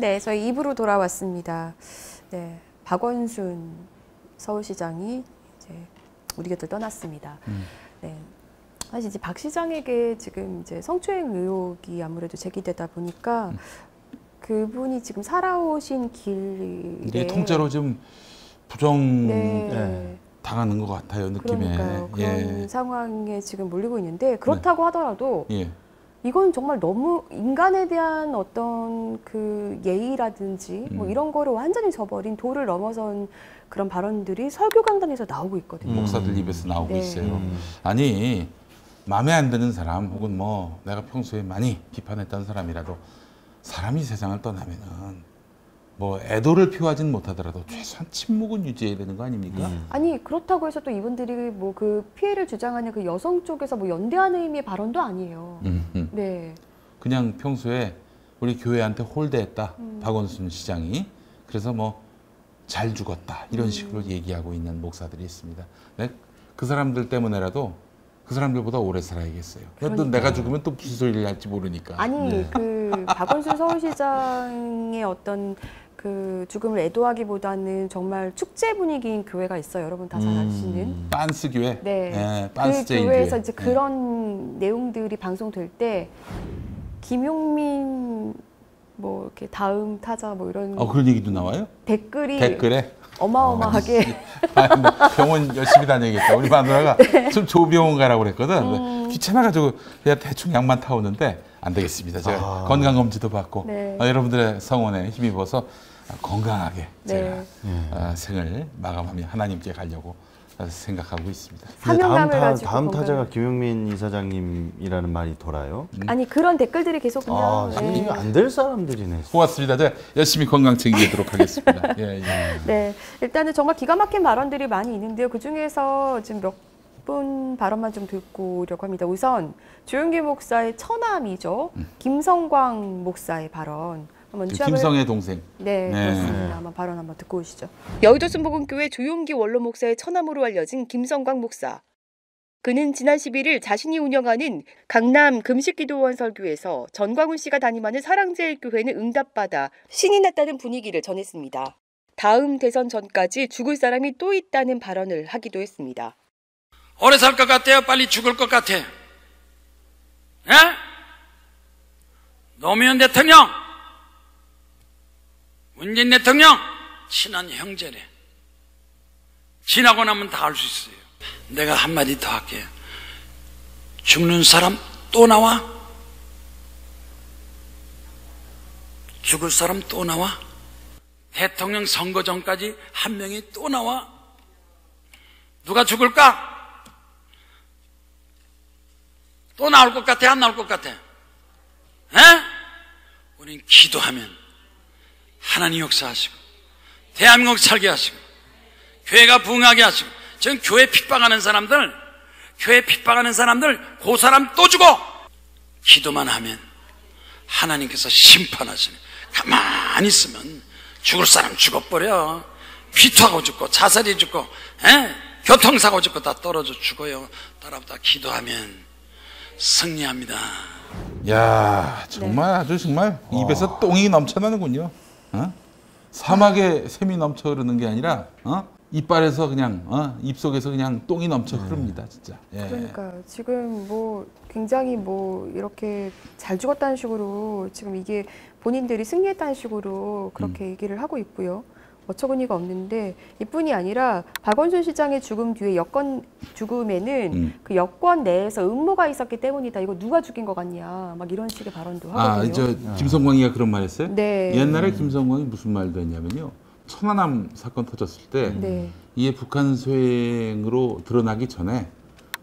네, 저희 입으로 돌아왔습니다. 네, 박원순 서울시장이 이제 우리 곁을 떠났습니다. 네, 사실 이제 박 시장에게 지금 이제 성추행 의혹이 아무래도 제기되다 보니까 그분이 지금 살아오신 길에 통째로 좀 부정 네. 당하는 것 같아요, 느낌에. 그러니까요. 그런 예. 상황에 지금 몰리고 있는데 그렇다고 하더라도 예. 이건 정말 너무 인간에 대한 어떤 그 예의라든지 뭐 이런 거를 완전히 저버린 도를 넘어선 그런 발언들이 설교 강단에서 나오고 있거든요. 목사들 입에서 나오고 네. 있어요. 아니, 마음에 안 드는 사람 혹은 뭐 내가 평소에 많이 비판했던 사람이라도 사람이 세상을 떠나면은 뭐 애도를 표하진 못하더라도 최소한 침묵은 유지해야 되는 거 아닙니까? 아니 그렇다고 해서 또 이분들이 뭐 그 피해를 주장하는 그 여성 쪽에서 뭐 연대하는 의미의 발언도 아니에요. 네. 그냥 평소에 우리 교회한테 홀대했다, 박원순 시장이. 그래서 뭐 잘 죽었다 이런 식으로 얘기하고 있는 목사들이 있습니다. 네? 그 사람들 때문에라도 그 사람들보다 오래 살아야겠어요. 또 내가 죽으면 또 무슨 소리를 할지 모르니까. 아니 그 박원순 서울시장의 어떤 그 죽음을 애도하기보다는 정말 축제 분위기인 교회가 있어요. 여러분 다 잘 아시는. 빤스 교회. 네. 네, 빤스 그 제인 교회에서 교회. 이제 그런 내용들이 방송될 때 김용민 뭐 이렇게 다음 타자 뭐 이런 그런 얘기도 나와요? 댓글에? 어마어마하게 뭐 병원 열심히 다녀야겠다. 우리 마누라가 좀 조병원 가라고 그랬거든. 귀찮아가지고 그냥 대충 약만 타오는데 안 되겠습니다. 제가 건강검진도 받고 네. 여러분들의 성원에 힘입어서 건강하게 네. 제가 생을 마감하며 하나님께 가려고 생각하고 있습니다. 사명감을 가지고 다음 타자가 김용민 이사장님이라는 말이 돌아요. 아니 그런 댓글들이 계속 그냥 이게 안 될 사람들이네. 고맙습니다. 제가 열심히 건강 챙기도록 하겠습니다. 예. 네, 일단은 정말 기가 막힌 발언들이 많이 있는데요. 그 중에서 지금 몇 분 발언만 좀 듣고 오려고 합니다. 우선 조용기 목사의 처남이죠. 김성광 목사의 발언. 한번 김성의 동생. 네, 그렇습니다. 한번 발언 한번 듣고 오시죠. 여의도 순복음교회 조용기 원로 목사의 처남으로 알려진 김성광 목사. 그는 지난 11일 자신이 운영하는 강남 금식기도원 설교에서 전광훈 씨가 담임하는 사랑제일교회는 응답받아 신이 났다는 분위기를 전했습니다. 다음 대선 전까지 죽을 사람이 또 있다는 발언을 하기도 했습니다. 오래 살 것 같아요? 빨리 죽을 것 같아? 예? 노무현 대통령, 문재인 대통령 친한 형제래. 지나고 나면 다 알 수 있어요. 내가 한마디 더 할게요. 죽는 사람 또 나와? 죽을 사람 또 나와? 대통령 선거 전까지 한 명이 또 나와? 누가 죽을까? 또 나올 것 같아? 안 나올 것 같아? 우린 기도하면 하나님 역사하시고 대한민국 살게 하시고 교회가 부흥하게 하시고 지금 교회 핍박하는 사람들 그 사람 또 죽어. 기도만 하면 하나님께서 심판하시네. 가만히 있으면 죽을 사람 죽어버려. 피투하고 죽고 자살이 죽고 교통사고 죽고 다 떨어져 죽어요. 따라붙다 기도하면 승리합니다. 야, 정말 아주 정말 입에서 똥이 넘쳐나는군요. 사막에 샘이 넘쳐 흐르는 게 아니라 이빨에서 그냥 입속에서 그냥 똥이 넘쳐 흐릅니다, 진짜. 예. 그러니까 지금 뭐 굉장히 뭐 이렇게 잘 죽었다는 식으로 지금 이게 본인들이 승리했다는 식으로 그렇게 얘기를 하고 있고요. 어처구니가 없는데 이뿐이 아니라 박원순 시장의 죽음 뒤에 죽음에는 그 여권 내에서 음모가 있었기 때문이다. 이거 누가 죽인 것 같냐. 막 이런 식의 발언도 하거든요. 김성광이가 그런 말 했어요? 네. 옛날에 김성광이 무슨 말도 했냐면요. 천안함 사건 터졌을 때 이게 북한 소행으로 드러나기 전에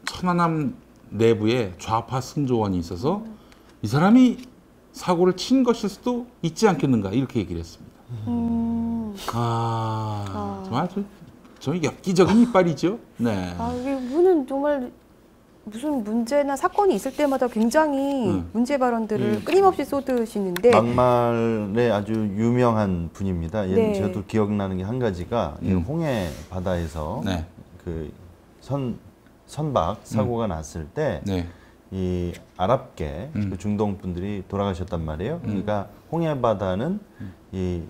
천안함 내부에 좌파 승조원이 있어서 이 사람이 사고를 친 것일 수도 있지 않겠는가 이렇게 얘기를 했습니다. 정말 좀 엽기적인 이빨이죠. 네. 이분은 정말 무슨 문제나 사건이 있을 때마다 굉장히 문제 발언들을 끊임없이 쏟으시는데 막말에 아주 유명한 분입니다. 저도 기억나는 게 한 가지가 홍해 바다에서 그 선박 사고가 났을 때 이 아랍계 그 중동 분들이 돌아가셨단 말이에요. 그러니까 홍해 바다는 이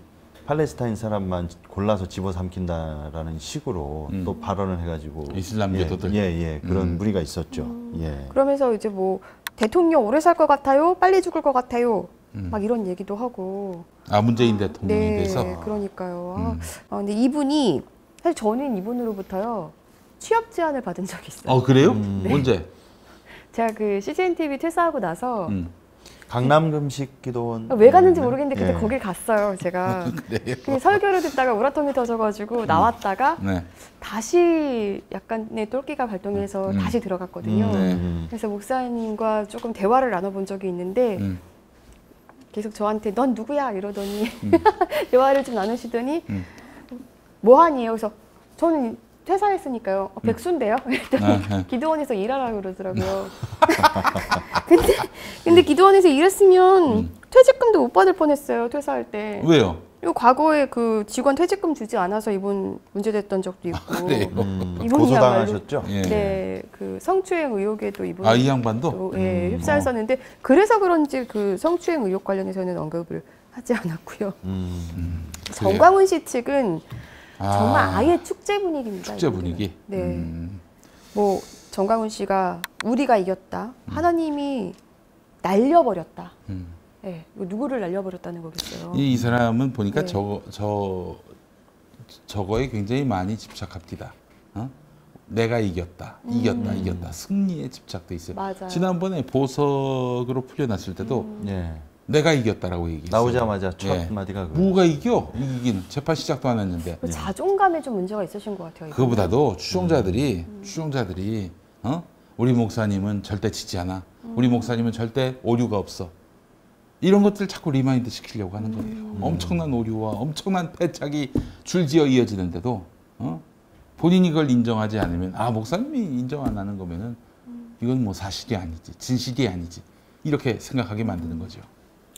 팔레스타인 사람만 골라서 집어삼킨다라는 식으로 또 발언을 해가지고 이슬람교도들 그런 무리가 있었죠. 예. 그러면서 이제 뭐 대통령 오래 살 것 같아요, 빨리 죽을 것 같아요, 막 이런 얘기도 하고. 아 문재인 대통령에 네, 대해서. 그러니까요. 근데 이분이 사실 저는 이분으로부터요 취업 제안을 받은 적이 있어요. 그래요? 네. 언제? 제가 그 CGN TV 퇴사하고 나서 강남 금식기도원 왜 갔는지 모르겠는데 그때 예. 거길 갔어요. 제가 그래요? 그냥 설교를 듣다가 우라통이 터져가지고 나왔다가 네. 다시 약간의 똘끼가 발동해서 다시 들어갔거든요. 네. 그래서 목사님과 조금 대화를 나눠본 적이 있는데 계속 저한테 넌 누구야 이러더니 대화를 좀 나누시더니 뭐하니요? 그래서 저는 퇴사했으니까요. 백수인데요? 그랬더니 기도원에서 일하라고 그러더라고요. 근데 기도원에서 일했으면 퇴직금도 못 받을 뻔했어요. 퇴사할 때. 왜요? 이거 과거에 그 직원 퇴직금 주지 않아서 이분 문제됐던 적도 있고. 그래요? 이분이야말로 고소당하셨죠? 예. 네, 그 성추행 의혹에도 이분 이 양반도? 예, 휩싸였었는데 그래서 그런지 그 성추행 의혹 관련해서는 언급을 하지 않았고요. 정광훈 씨 측은 정말 아예 축제 분위기입니다. 축제 이분들은. 분위기? 네. 뭐 정광훈 씨가 우리가 이겼다. 하나님이 날려버렸다. 네, 이거 누구를 날려버렸다는 거겠어요. 이 사람은 보니까 네. 저거에 굉장히 많이 집착합니다. 내가 이겼다. 승리에 집착돼 있어요. 맞아요. 지난번에 보석으로 풀려났을 때도 예. 내가 이겼다라고 얘기했어요. 나오자마자 첫 예. 마디가 뭐가 이겨? 이기기는 재판 시작도 안 했는데. 그 자존감에 좀 문제가 있으신 것 같아요. 이분은. 그거보다도 추종자들이 우리 목사님은 절대 지지 않아. 우리 목사님은 절대 오류가 없어. 이런 것들 자꾸 리마인드 시키려고 하는 거예요. 엄청난 오류와 엄청난 패착이 줄지어 이어지는데도 본인이 그걸 인정하지 않으면 목사님이 인정 안 하는 거면은 이건 뭐 사실이 아니지, 진실이 아니지 이렇게 생각하게 만드는 거죠.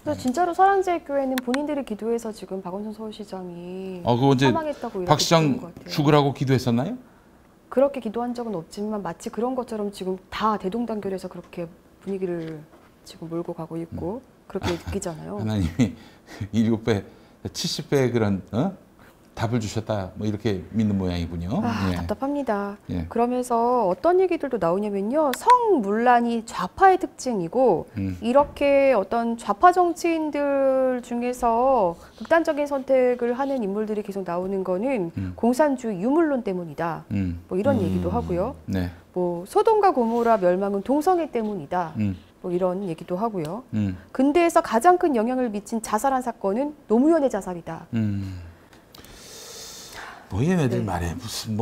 그래서 진짜로 사랑제일교회는 본인들이 기도해서 지금 박원순 서울시장이 그거 언제 사망했다고 이렇게 박 시장 보는 것 같아요. 죽으라고 기도했었나요? 그렇게 기도한 적은 없지만 마치 그런 것처럼 지금 다 대동단결해서 그렇게 분위기를 지금 몰고 가고 있고 그렇게 느끼잖아요. 하나님이 7배, 70배의 그런 답을 주셨다 뭐 이렇게 믿는 모양이군요. 예. 답답합니다. 예. 그러면서 어떤 얘기들도 나오냐면요. 성문란이 좌파의 특징이고 이렇게 어떤 좌파 정치인들 중에서 극단적인 선택을 하는 인물들이 계속 나오는 거는 공산주의 유물론 때문이다. 뭐 이런 얘기도 하고요. 네. 뭐 소돔과 고모라 멸망은 동성애 때문이다. 뭐 이런 얘기도 하고요. 근대에서 가장 큰 영향을 미친 자살한 사건은 노무현의 자살이다. 얘네들 말에 무슨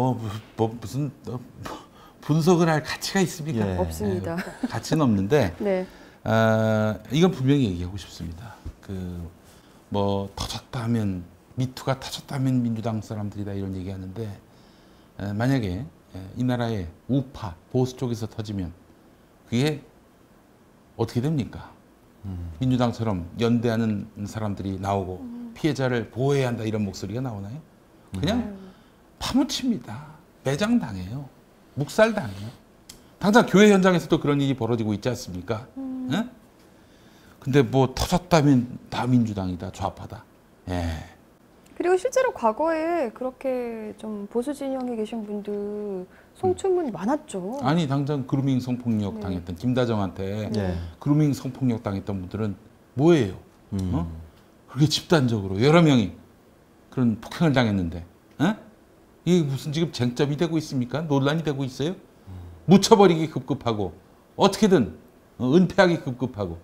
분석을 할 가치가 있습니까? 예. 없습니다. 가치는 없는데 네. 이건 분명히 얘기하고 싶습니다. 터졌다면 미투가 터졌다면 민주당 사람들이다 이런 얘기하는데 만약에 이 나라의 우파 보수 쪽에서 터지면 그게 어떻게 됩니까? 민주당처럼 연대하는 사람들이 나오고 피해자를 보호해야 한다 이런 목소리가 나오나요? 그냥 파묻힙니다. 매장당해요. 묵살당해요. 당장 교회 현장에서도 그런 일이 벌어지고 있지 않습니까? 예? 근데 뭐 터졌다면 다 민주당이다, 좌파다. 예. 그리고 실제로 과거에 그렇게 좀 보수 진영에 계신 분들 성추문 많았죠. 아니 당장 그루밍 성폭력 당했던 김다정한테 예. 그루밍 성폭력 당했던 분들은 뭐예요? 그렇게 집단적으로 여러 명이 그런 폭행을 당했는데 이게 무슨 지금 쟁점이 되고 있습니까? 논란이 되고 있어요? 묻혀버리기 급급하고 어떻게든 은폐하기 급급하고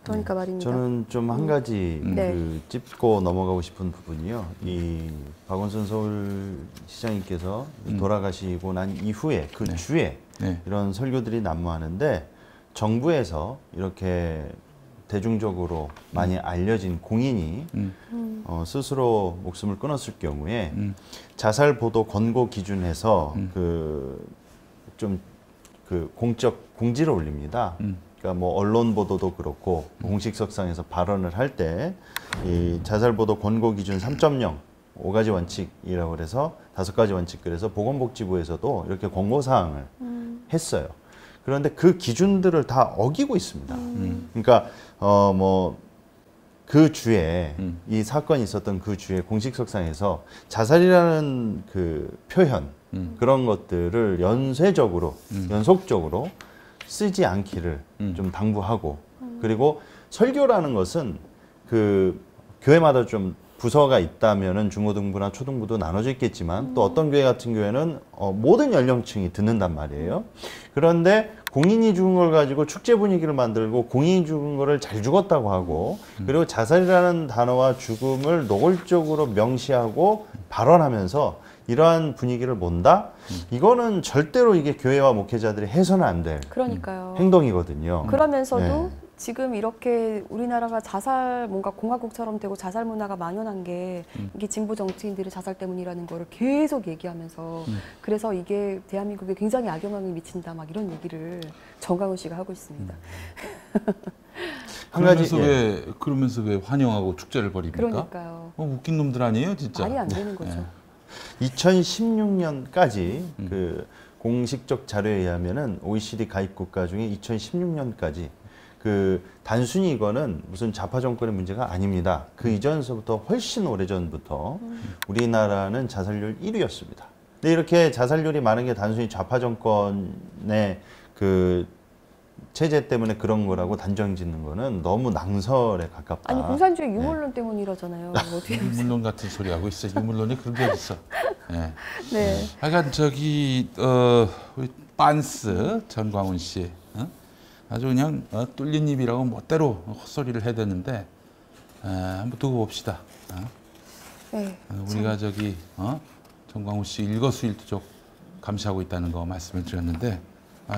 그러니까 말입니다. 저는 좀 한 가지 네. 짚고 넘어가고 싶은 부분이요. 이 박원순 서울시장님께서 돌아가시고 난 이후에 그 주에 이런 설교들이 난무하는데 정부에서 이렇게 대중적으로 많이 알려진 공인이 스스로 목숨을 끊었을 경우에 자살 보도 권고 기준에서 좀 공적 공지를 올립니다. 그러니까 뭐 언론 보도도 그렇고 공식석상에서 발언을 할 때 이 자살 보도 권고 기준 3.0 5가지 원칙이라고 그래서 5가지 원칙 그래서 보건복지부에서도 이렇게 권고 사항을 했어요. 그런데 그 기준들을 다 어기고 있습니다. 그러니까 그 주에 이 사건이 있었던 그 주에 공식석상에서 자살이라는 그 표현 그런 것들을 연속적으로 쓰지 않기를 좀 당부하고 그리고 설교라는 것은 그 교회마다 좀 부서가 있다면은 중고등부나 초등부도 나눠져 있겠지만 또 어떤 교회 같은 경우에는 모든 연령층이 듣는단 말이에요. 그런데 공인이 죽은 걸 가지고 축제 분위기를 만들고 공인이 죽은 거를 잘 죽었다고 하고 그리고 자살이라는 단어와 죽음을 노골적으로 명시하고 발언하면서 이러한 분위기를 몬다? 이거는 절대로 이게 교회와 목회자들이 해서는 안 될 그러니까요. 행동이거든요. 그러면서도 네. 지금 이렇게 우리나라가 자살 뭔가 공화국처럼 되고 자살 문화가 만연한 게 이게 진보 정치인들의 자살 때문이라는 거를 계속 얘기하면서 그래서 이게 대한민국에 굉장히 악영향을 미친다 막 이런 얘기를 정강훈 씨가 하고 있습니다. 한 가지 그러면서 왜 환영하고 축제를 벌입니까? 그러니까요. 웃긴 놈들 아니에요, 진짜. 말이 안 되는 거죠. 2016년까지 그 공식적 자료에 의하면은 OECD 가입 국가 중에 2016년까지 그 단순히 이거는 무슨 좌파 정권의 문제가 아닙니다. 그 이전서부터 훨씬 오래전부터 우리나라는 자살률 1위였습니다. 근데 이렇게 자살률이 많은 게 단순히 좌파 정권의 그 체제 때문에 그런 거라고 단정 짓는 거는 너무 낭설에 가깝다. 아니 공산주의 유물론 때문이라잖아요. 어떻게 유물론 같은 소리 하고 있어. 유물론이 그런 게 어딨어. 네. 네. 하여간 저기 우리 빤스 전광훈 씨 아주 그냥 뚫린 입이라고 멋대로 헛소리를 해야 되는데 한번 두고 봅시다. 네. 우리가 저기 전광훈 씨 일거수일투족 감시하고 있다는 거 말씀을 드렸는데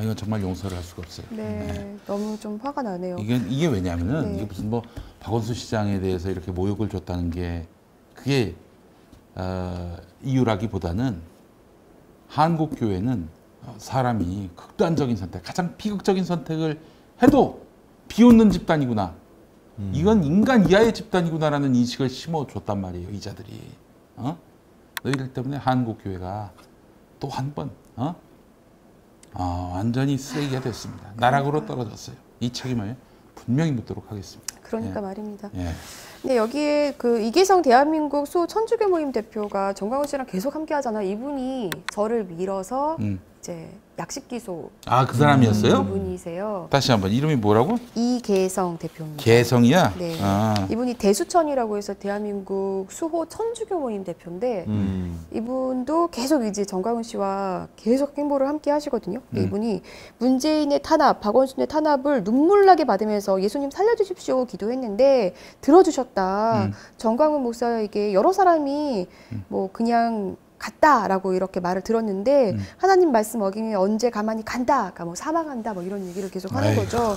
이건 정말 용서를 할 수가 없어요. 네. 너무 좀 화가 나네요. 이게 왜냐면은 네. 이게 무슨 뭐 박원순 시장에 대해서 이렇게 모욕을 줬다는 게 그게 이유라기보다는 한국 교회는 사람이 극단적인 선택, 가장 비극적인 선택을 해도 비웃는 집단이구나. 이건 인간 이하의 집단이구나라는 인식을 심어줬단 말이에요, 이자들이. 너희들 때문에 한국 교회가 또 한 번 완전히 쓰레기가 됐습니다. 나락으로 떨어졌어요. 이 책임을 분명히 묻도록 하겠습니다. 그러니까 말입니다. 예. 근데 여기에 그 이계성 대한민국 수호천주교 모임 대표가 정광훈 씨랑 계속 함께 하잖아요. 이분이 저를 밀어서 이제 약식 기소. 그 사람이었어요? 이분이세요. 다시 한번 이름이 뭐라고? 이계성 대표입니다. 개성이야? 네. 이분이 대수천이라고 해서 대한민국 수호 천주교 모임 대표인데 이분도 계속 이제 정광훈 씨와 계속 행보를 함께 하시거든요. 이분이 문재인의 탄압, 박원순의 탄압을 눈물나게 받으면서 예수님 살려주십시오 기도했는데 들어주셨다. 정광훈 목사에게 여러 사람이 뭐 그냥 갔다라고 이렇게 말을 들었는데 하나님 말씀 어기면 언제 가만히 간다, 그러니까 뭐 사망한다, 뭐 이런 얘기를 계속 하는 거죠.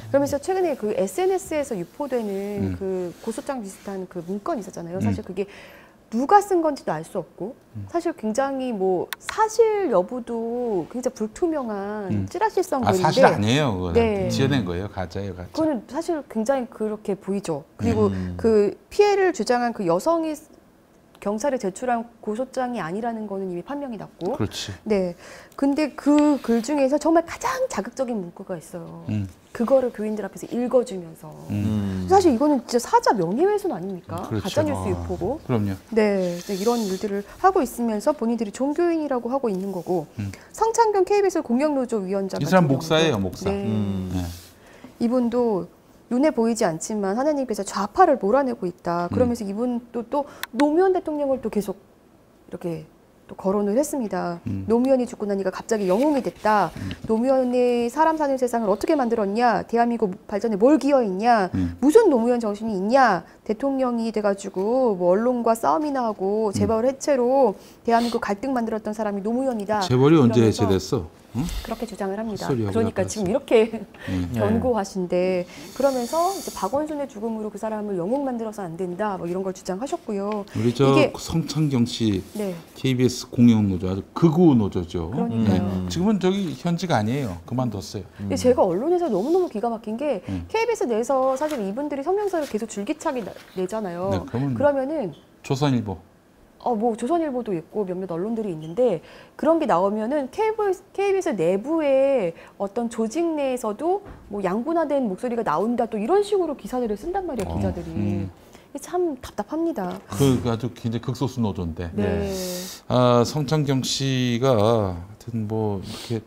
그러면서 최근에 그 SNS에서 유포되는 그 고소장 비슷한 그 문건이 있었잖아요. 사실 그게 누가 쓴 건지도 알 수 없고 사실 굉장히 뭐 사실 여부도 굉장히 불투명한 찌라시성 글인데 사실 아니에요. 그거 네. 지어낸 거예요. 가짜예요, 가짜. 그거는 사실 굉장히 그렇게 보이죠. 그리고 그 피해를 주장한 그 여성이 경찰에 제출한 고소장이 아니라는 거는 이미 판명이 났고. 그렇지. 네. 근데 그 글 중에서 정말 가장 자극적인 문구가 있어요. 그거를 교인들 앞에서 읽어주면서. 사실 이거는 진짜 사자 명예훼손 아닙니까? 그렇죠. 가짜뉴스 유포고. 그럼요. 네. 이런 일들을 하고 있으면서 본인들이 종교인이라고 하고 있는 거고. 성창경 KBS 공영노조 위원장. 이 사람 같은 목사예요, 경우도 목사. 네. 네. 이분도 눈에 보이지 않지만 하나님께서 좌파를 몰아내고 있다. 그러면서 이분도 또 노무현 대통령을 또 계속 이렇게 또 거론을 했습니다. 노무현이 죽고 나니까 갑자기 영웅이 됐다. 노무현이 사람 사는 세상을 어떻게 만들었냐. 대한민국 발전에 뭘 기여했냐. 무슨 노무현 정신이 있냐. 대통령이 돼가지고 뭐 언론과 싸움이나 하고 재벌 해체로 대한민국 갈등 만들었던 사람이 노무현이다. 재벌이 언제 이러면서 해체됐어? 응? 그렇게 주장을 합니다. 헛소리하고 그러니까 나갔어. 지금 이렇게 견고하신데 그러면서 이제 박원순의 죽음으로 그 사람을 영웅 만들어서 안 된다. 뭐 이런 걸 주장하셨고요. 우리 저 이게 성창경 씨 네. KBS 공영노조 아주 극우 노조죠. 그러니까요. 지금은 저기 현직 아니에요. 그만뒀어요. 근데 제가 언론에서 너무너무 기가 막힌 게 KBS 내에서 사실 이분들이 성명서를 계속 줄기차게 내잖아요. 네, 그러면 그러면은 조선일보. 뭐 조선일보도 있고 몇몇 언론들이 있는데 그런 게 나오면은 KBS 내부의 어떤 조직 내에서도 뭐 양분화된 목소리가 나온다 또 이런 식으로 기사들을 쓴단 말이에요, 기자들이. 참 답답합니다. 그 아주 굉장히 극소수 노조인데. 네. 성창경 씨가 하여튼 뭐 이렇게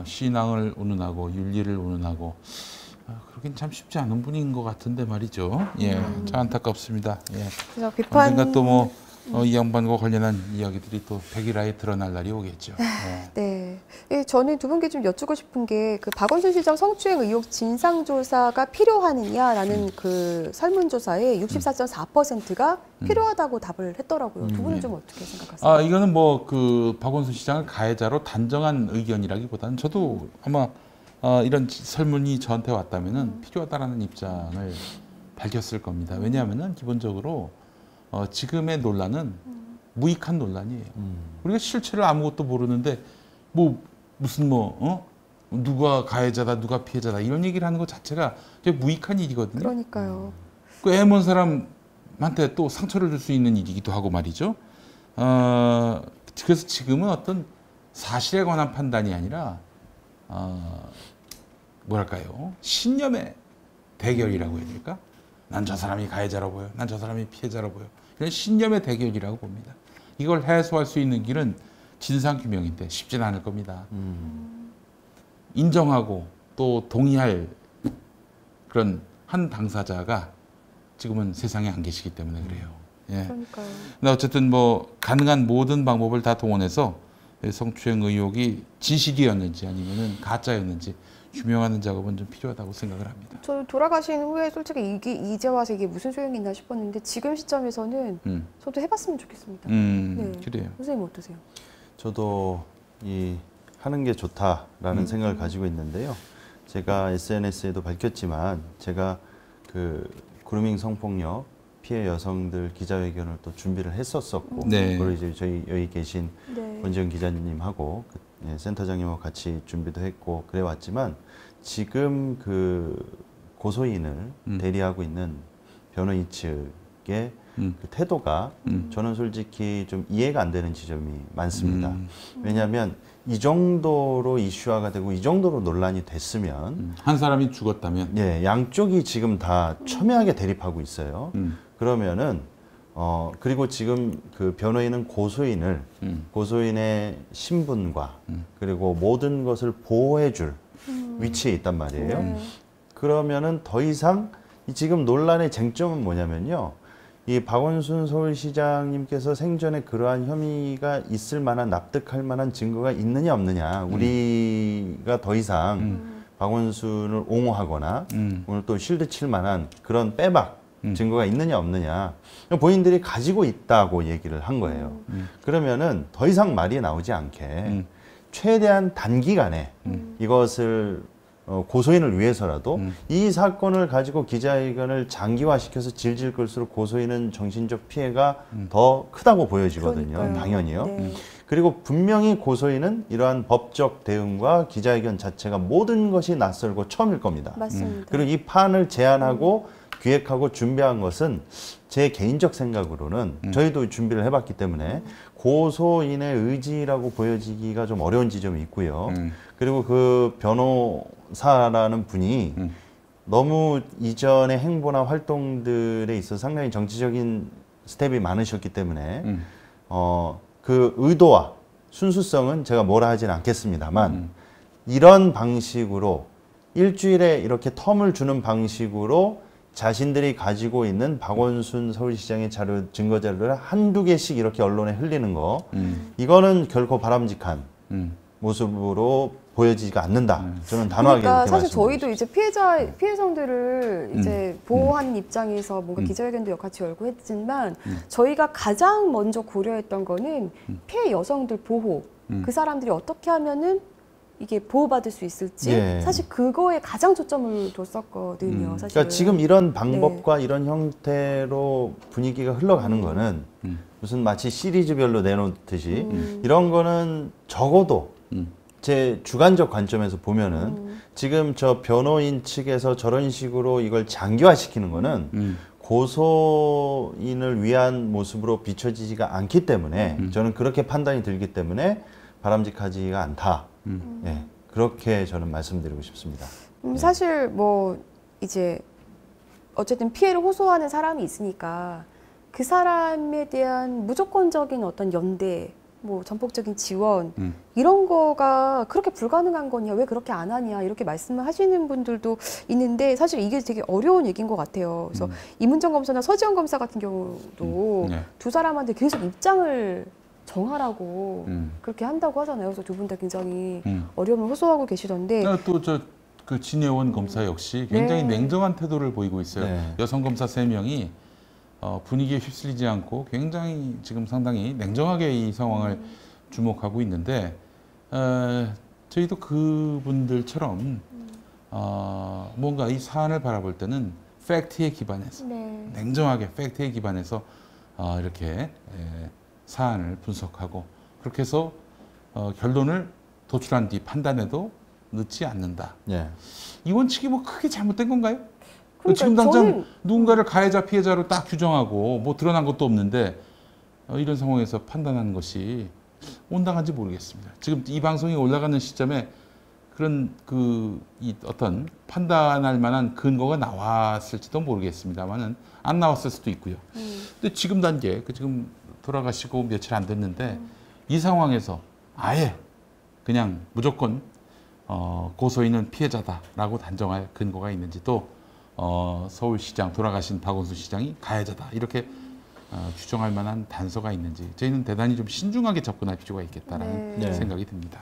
신앙을 운운하고 윤리를 운운하고 그러긴 참 쉽지 않은 분인 것 같은데 말이죠. 예, 참 안타깝습니다. 예. 그래서 비판. 언젠가 또 뭐 이 양반과 관련한 이야기들이 또 백일화에 드러날 날이 오겠죠. 예. 네. 예, 저는 두 분께 좀 여쭙고 싶은 게 그 박원순 시장 성추행 의혹 진상조사가 필요하느냐라는 그 설문조사에 64.4%가 필요하다고 답을 했더라고요. 두 분은 좀 어떻게 생각하세요? 이거는 뭐 그 박원순 시장을 가해자로 단정한 의견이라기보다는 저도 아마 이런 설문이 저한테 왔다면은 필요하다라는 입장을 밝혔을 겁니다. 왜냐하면은 기본적으로 지금의 논란은 무익한 논란이에요. 우리가 실체를 아무것도 모르는데 무슨 누가 가해자다 누가 피해자다 이런 얘기를 하는 것 자체가 무익한 일이거든요. 그러니까요. 그 애먼 사람한테 또 상처를 줄 수 있는 일이기도 하고 말이죠. 그래서 지금은 어떤 사실에 관한 판단이 아니라 뭐랄까요? 신념의 대결이라고 해야 될까? 난 저 사람이 가해자로 보여. 난 저 사람이 피해자로 보여. 이런 신념의 대결이라고 봅니다. 이걸 해소할 수 있는 길은 진상규명인데 쉽지는 않을 겁니다. 인정하고 또 동의할 그런 한 당사자가 지금은 세상에 안 계시기 때문에 그래요. 예. 그러니까요. 근데 어쨌든 뭐 가능한 모든 방법을 다 동원해서 성추행 의혹이 진실이었는지 아니면은 가짜였는지 규명하는 작업은 좀 필요하다고 생각을 합니다. 저 돌아가신 후에 솔직히 이제 와서 이게 무슨 소용이 있나 싶었는데 지금 시점에서는 저도 해봤으면 좋겠습니다. 네. 그래요. 선생님 어떠세요? 저도 하는 게 좋다라는 생각을 가지고 있는데요. 제가 SNS에도 밝혔지만 제가 그 그루밍 성폭력 피해 여성들 기자회견을 또 준비를 했었었고 네. 그리고 이제 저희 여기 계신 네. 권지영 기자님하고 센터장님하고 같이 준비도 했고 그래 왔지만 지금 그 고소인을 대리하고 있는 변호인 측의 그 태도가 저는 솔직히 좀 이해가 안 되는 지점이 많습니다. 왜냐하면 이 정도로 이슈화가 되고 이 정도로 논란이 됐으면 한 사람이 죽었다면 예, 양쪽이 지금 다 첨예하게 대립하고 있어요. 그러면은 그리고 지금 그 변호인은 고소인의 신분과 그리고 모든 것을 보호해줄 위치에 있단 말이에요. 네. 그러면은 더 이상 지금 논란의 쟁점은 뭐냐면요. 이 박원순 서울시장님께서 생전에 그러한 혐의가 있을 만한 납득할 만한 증거가 있느냐 없느냐. 우리가 더 이상 박원순을 옹호하거나 오늘 또 실드 칠 만한 그런 빼박 증거가 있느냐 없느냐 본인들이 가지고 있다고 얘기를 한 거예요. 그러면은 더 이상 말이 나오지 않게 최대한 단기간에 이것을 고소인을 위해서라도 이 사건을 가지고 기자회견을 장기화시켜서 질질 끌수록 고소인은 정신적 피해가 더 크다고 보여지거든요. 그러니까요. 당연히요. 네. 그리고 분명히 고소인은 이러한 법적 대응과 기자회견 자체가 모든 것이 낯설고 처음일 겁니다. 맞습니다. 그리고 이 판을 제안하고 기획하고 준비한 것은 제 개인적 생각으로는 저희도 준비를 해봤기 때문에 고소인의 의지라고 보여지기가 좀 어려운 지점이 있고요. 그리고 그 변호사라는 분이 너무 이전의 행보나 활동들에 있어서 상당히 정치적인 스텝이 많으셨기 때문에 그 의도와 순수성은 제가 뭐라 하지는 않겠습니다만 이런 방식으로 일주일에 이렇게 텀을 주는 방식으로 자신들이 가지고 있는 박원순 서울시장의 자료, 증거 자료를 한두 개씩 이렇게 언론에 흘리는 거 이거는 결코 바람직한 모습으로 보여지지가 않는다. 저는 단호하게 그러니까 이렇게 사실 말씀드리고 저희도 이제 피해성들을 이제 보호하는 입장에서 뭔가 기자회견도 같이 열고 했지만 저희가 가장 먼저 고려했던 거는 피해 여성들 보호, 그 사람들이 어떻게 하면은 이게 보호받을 수 있을지 예. 사실 그거에 가장 초점을 뒀었거든요. 사실. 그러니까 지금 이런 방법과 이런 형태로 분위기가 흘러가는 거는 무슨 마치 시리즈별로 내놓듯이 이런 거는 적어도 제 주관적 관점에서 보면은 지금 저 변호인 측에서 저런 식으로 이걸 장기화시키는 거는 고소인을 위한 모습으로 비춰지지가 않기 때문에 저는 그렇게 판단이 들기 때문에 바람직하지가 않다. 예, 그렇게 저는 말씀드리고 싶습니다. 사실 뭐 이제 어쨌든 피해를 호소하는 사람이 있으니까 그 사람에 대한 무조건적인 어떤 연대, 뭐 전폭적인 지원 이런 거가 그렇게 불가능한 거냐, 왜 그렇게 안 하냐 이렇게 말씀을 하시는 분들도 있는데 사실 이게 되게 어려운 얘기인 것 같아요. 그래서 이문정 검사나 서지현 검사 같은 경우도 네. 두 사람한테 계속 입장을 정하라고 그렇게 한다고 하잖아요. 그래서 두 분 다 굉장히 어려움을 호소하고 계시던데 또 그 진혜원 검사 역시 굉장히 네. 냉정한 태도를 보이고 있어요. 네. 여성 검사 3명이 분위기에 휩쓸리지 않고 굉장히 지금 상당히 냉정하게 이 상황을 주목하고 있는데 저희도 그분들처럼 뭔가 이 사안을 바라볼 때는 팩트에 기반해서 네. 냉정하게 팩트에 기반해서 이렇게 사안을 분석하고 그렇게 해서 결론을 도출한 뒤 판단에도 늦지 않는다. 예. 이 원칙이 뭐 크게 잘못된 건가요? 그러니까 지금 당장 저는 누군가를 가해자 피해자로 딱 규정하고 뭐 드러난 것도 없는데 이런 상황에서 판단하는 것이 온당한지 모르겠습니다. 지금 이 방송이 올라가는 시점에 그런 이 어떤 판단할 만한 근거가 나왔을지도 모르겠습니다만은 안 나왔을 수도 있고요. 근데 지금 단계 지금 돌아가시고 며칠 안 됐는데 이 상황에서 아예 그냥 무조건 고소인은 피해자다라고 단정할 근거가 있는지 또 서울시장 돌아가신 박원순 시장이 가해자다 이렇게 규정할 만한 단서가 있는지 저희는 대단히 좀 신중하게 접근할 필요가 있겠다라는 네. 생각이 듭니다.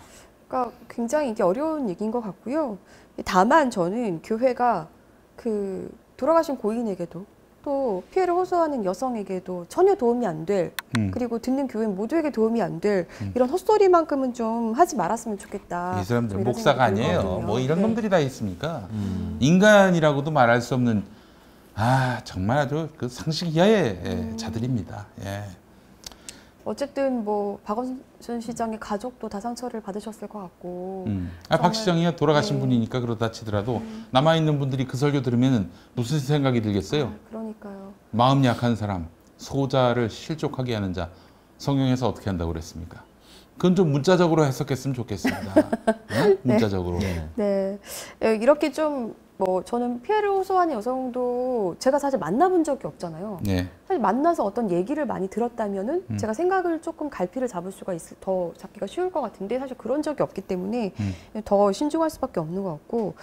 그러니까 굉장히 이게 어려운 얘기인 것 같고요. 다만 저는 교회가 그 돌아가신 고인에게도 또 피해를 호소하는 여성에게도 전혀 도움이 안 될, 그리고 듣는 교인 모두에게 도움이 안 될 이런 헛소리만큼은 좀 하지 말았으면 좋겠다. 이 사람들 좀 이런 목사가 생각이 아니에요. 들거든요. 뭐 이런 네. 놈들이 다 있습니까? 인간이라고도 말할 수 없는 정말 아주 그 상식 이하의 자들입니다. 예. 어쨌든 뭐 박원순 시장의 가족도 다 상처를 받으셨을 것 같고. 박 정말, 시장이 돌아가신 네. 분이니까 그렇다 치더라도 남아 있는 분들이 그 설교 들으면 무슨 생각이 들겠어요? 그러니까요. 마음 약한 사람, 소자를 실족하게 하는 자, 성경에서 어떻게 한다고 그랬습니까? 그건 좀 문자적으로 해석했으면 좋겠습니다. 네? 문자적으로. 네, 이렇게 좀 뭐 저는 피해를 호소하는 여성도 제가 사실 만나본 적이 없잖아요. 네. 사실 만나서 어떤 얘기를 많이 들었다면은 제가 생각을 조금 갈피를 잡을 수가 더 잡기가 쉬울 것 같은데 사실 그런 적이 없기 때문에 더 신중할 수밖에 없는 것 같고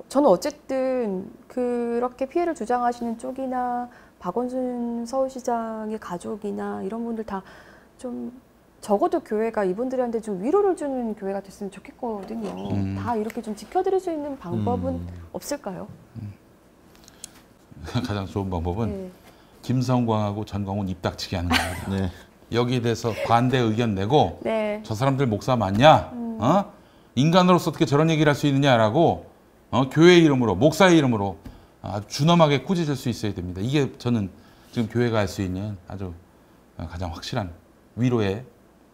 저는 어쨌든 그렇게 피해를 주장하시는 쪽이나 박원순 서울시장의 가족이나 이런 분들 다 좀 적어도 교회가 이분들한테 좀 위로를 주는 교회가 됐으면 좋겠거든요. 다 이렇게 좀 지켜드릴 수 있는 방법은 없을까요? 가장 좋은 방법은 네. 김성광하고 전광훈 입 닥치게 하는 겁니다. 네. 여기에 대해서 반대 의견 내고 네. 저 사람들 목사 맞냐? 인간으로서 어떻게 저런 얘기를 할 수 있느냐라고 교회 이름으로 목사의 이름으로 아주 준엄하게 꾸짖을 수 있어야 됩니다. 이게 저는 지금 교회가 할 수 있는 아주 가장 확실한 위로의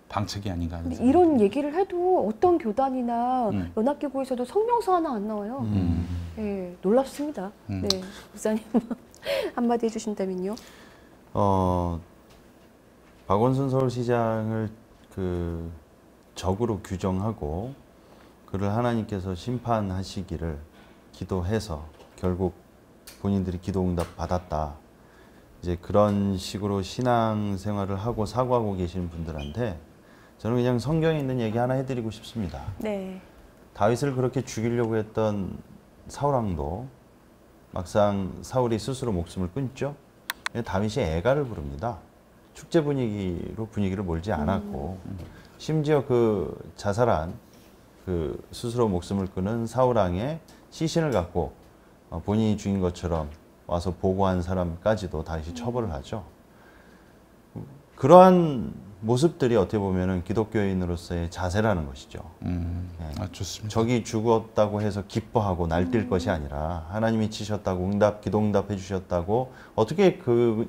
방책이 아닌가 하는 근데 생각이 이런 얘기를 해도 어떤 교단이나 연합기구에서도 성명서 하나 안 나와요. 네, 놀랍습니다. 네, 목사님 한마디 해주신다면요. 박원순 서울시장을 적으로 규정하고 그를 하나님께서 심판하시기를 기도해서 결국 본인들이 기도응답 받았다. 이제 그런 식으로 신앙생활을 하고 사고하고 계시는 분들한테 저는 그냥 성경에 있는 얘기 하나 해드리고 싶습니다. 네. 다윗을 그렇게 죽이려고 했던 사울왕도 막상 사울이 스스로 목숨을 끊죠. 다윗이 애가를 부릅니다. 축제 분위기를 몰지 않았고 심지어 그 자살한 그 스스로 목숨을 끊은 사울왕의 시신을 갖고 본인이 죽인 것처럼 와서 보고한 사람까지도 다시 처벌을 하죠. 그러한 모습들이 어떻게 보면은 기독교인으로서의 자세라는 것이죠. 좋습니다. 적이 죽었다고 해서 기뻐하고 날뛸 것이 아니라 하나님이 치셨다고 기도응답 해주셨다고 어떻게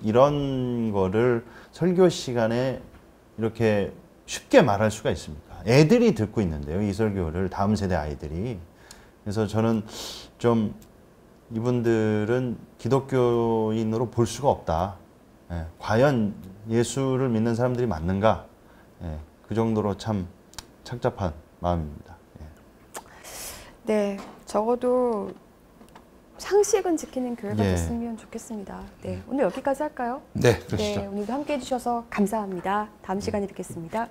이런 거를 설교 시간에 이렇게 쉽게 말할 수가 있습니까? 애들이 듣고 있는데요, 이 설교를 다음 세대 아이들이. 그래서 저는 좀 이분들은 기독교인으로 볼 수가 없다. 예, 과연 예수를 믿는 사람들이 맞는가? 예, 그 정도로 참 착잡한 마음입니다. 예. 네, 적어도 상식은 지키는 교회가 예. 됐으면 좋겠습니다. 네, 오늘 여기까지 할까요? 네, 그러시죠. 네, 오늘도 함께해 주셔서 감사합니다. 다음 시간에 뵙겠습니다.